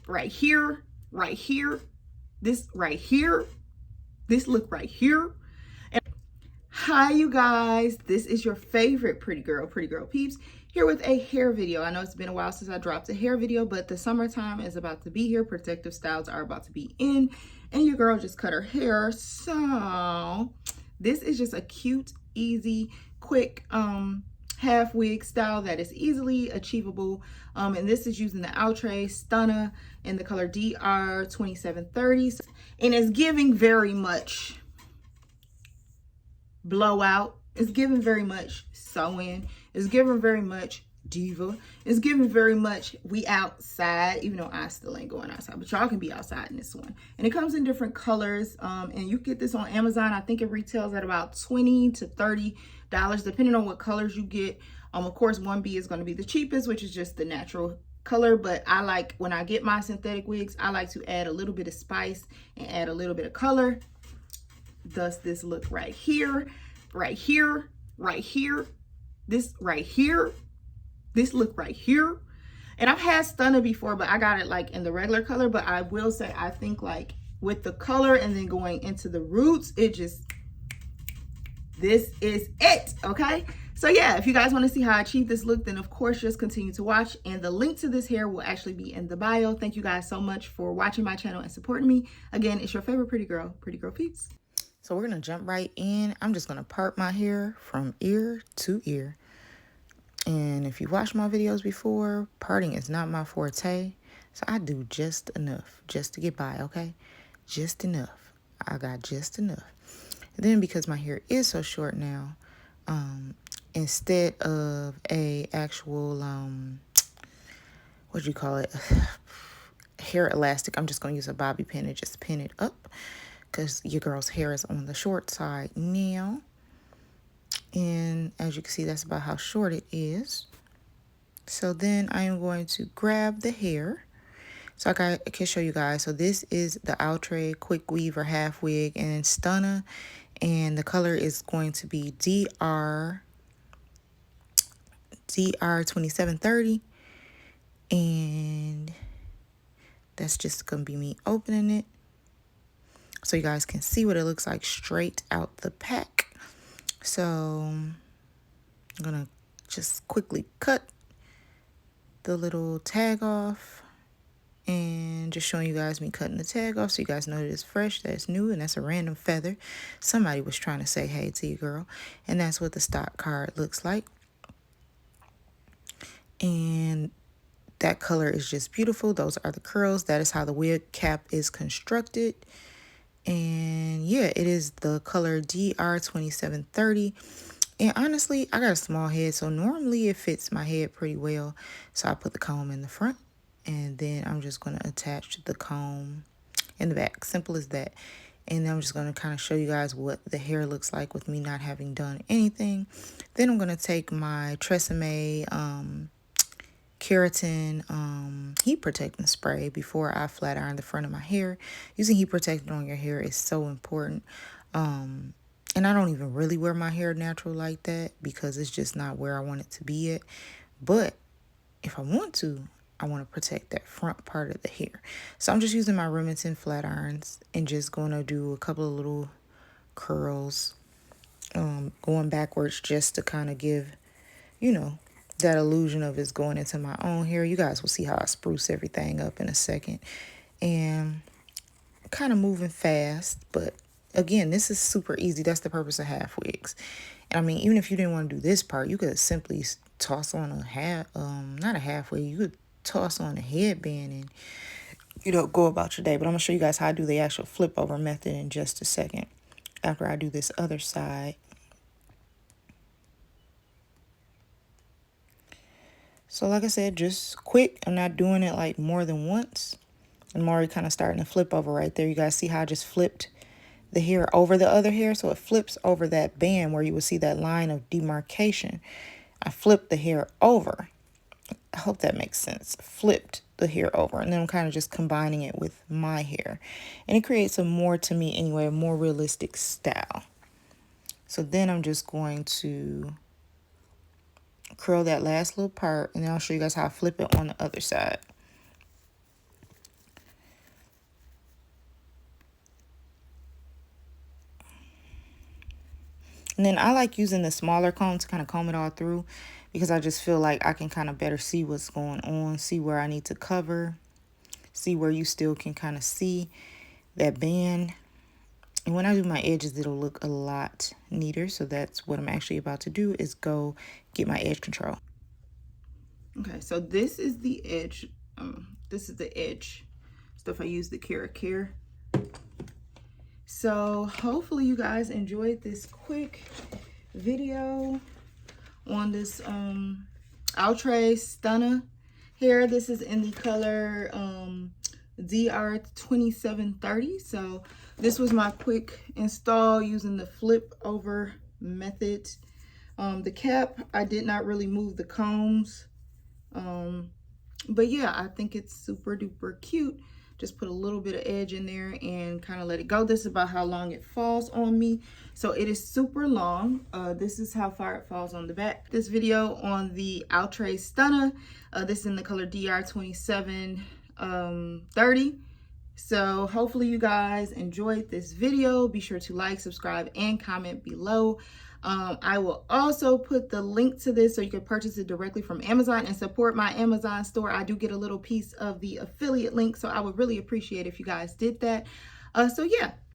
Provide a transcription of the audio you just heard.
right here, right here, this right here, this look right here. And hi, you guys. This is your favorite pretty girl peeps, here with a hair video. I know it's been a while since I dropped a hair video, but the summertime is about to be here. Protective styles are about to be in, and your girl just cut her hair. So this is just a cute, easy, quick half wig style that is easily achievable. And this is using the Outre Stunna in the color DR2730. And it's giving very much blowout. It's giving very much sew-in. It's giving very much diva. It's giving very much we outside, even though I still ain't going outside, but y'all can be outside in this one. And it comes in different colors, and you get this on Amazon. I think it retails at about $20 to $30 depending on what colors you get. Of course 1B is going to be the cheapest, which is just the natural color, but I like, when I get my synthetic wigs, I like to add a little bit of spice and add a little bit of color. Thus this look right here, right here, right here, this right here, this look right here. And I've had Stunna before, but I got it like in the regular color. But I will say, I think like with the color and then going into the roots, it just, this is it, okay? So yeah, if you guys want to see how I achieve this look, then of course just continue to watch, and the link to this hair will actually be in the bio. Thank you guys so much for watching my channel and supporting me. Again, it's your favorite pretty girl peeps. So we're gonna jump right in. I'm just gonna part my hair from ear to ear. And if you watched my videos before, parting is not my forte. So I do just enough just to get by, okay? Just enough. I got just enough. And then because my hair is so short now, instead of a actual, what do you call it? Hair elastic, I'm just going to use a bobby pin and just pin it up because your girl's hair is on the short side now. And as you can see, that's about how short it is. So then I am going to grab the hair. So I can show you guys. So this is the Outre Quick Weave or Half Wig and Stunna. And the color is going to be DR2730. And that's just going to be me opening it, so you guys can see what it looks like straight out the pack. So I'm going to just quickly cut the little tag off. And just showing you guys me cutting the tag off so you guys know that it's fresh, that it's new, and that's a random feather. Somebody was trying to say hey to you, girl. And that's what the stock card looks like. And that color is just beautiful. Those are the curls. That is how the wig cap is constructed. And yeah, it is the color DR2730. And honestly, I got a small head, so normally it fits my head pretty well. So I put the comb in the front. And then I'm just going to attach the comb in the back. Simple as that. And then I'm just going to kind of show you guys what the hair looks like with me not having done anything. Then I'm going to take my Tresemme keratin heat protecting spray before I flat iron the front of my hair. Using heat protectant on your hair is so important. And I don't even really wear my hair natural like that because it's just not where I want it to be at. But if I want to, I want to protect that front part of the hair. So I'm just using my Remington flat irons and just going to do a couple of little curls, going backwards just to kind of give, you know, that illusion of it's going into my own hair. You guys will see how I spruce everything up in a second. And kind of moving fast, but again, this is super easy. That's the purpose of half wigs. And I mean, even if you didn't want to do this part, you could simply toss on a half, not a half wig, you could toss on a headband and, you know, go about your day. But I'm gonna show you guys how I do the actual flip over method in just a second after I do this other side. So like I said, just quick. I'm not doing it like more than once. I'm already kind of starting to flip over right there. You guys see how I just flipped the hair over the other hair? So it flips over that band where you will see that line of demarcation. I flipped the hair over. I hope that makes sense. Flipped the hair over, and then I'm kind of just combining it with my hair, and it creates a more, to me anyway, a more realistic style. So then I'm just going to curl that last little part, and then I'll show you guys how I flip it on the other side. And then I like using the smaller comb to kind of comb it all through, because I just feel like I can kind of better see what's going on, see where I need to cover, see where you still can kind of see that band. And when I do my edges, it'll look a lot neater. So that's what I'm actually about to do, is go get my edge control. Okay, so this is the edge. This is the edge stuff I use, the Care. So hopefully you guys enjoyed this quick video on this Outre Stunna hair. This is in the color DR2730. So this was my quick install using the flip over method. The cap, I did not really move the combs. But yeah, I think it's super duper cute. Just put a little bit of edge in there and kind of let it go. This is about how long it falls on me. So it is super long. This is how far it falls on the back. This video on the Outre Stunna. This is in the color DR2730. So hopefully you guys enjoyed this video. Be sure to like, subscribe, and comment below. I will also put the link to this so you can purchase it directly from Amazon and support my Amazon store. I do get a little piece of the affiliate link, so I would really appreciate if you guys did that. So yeah,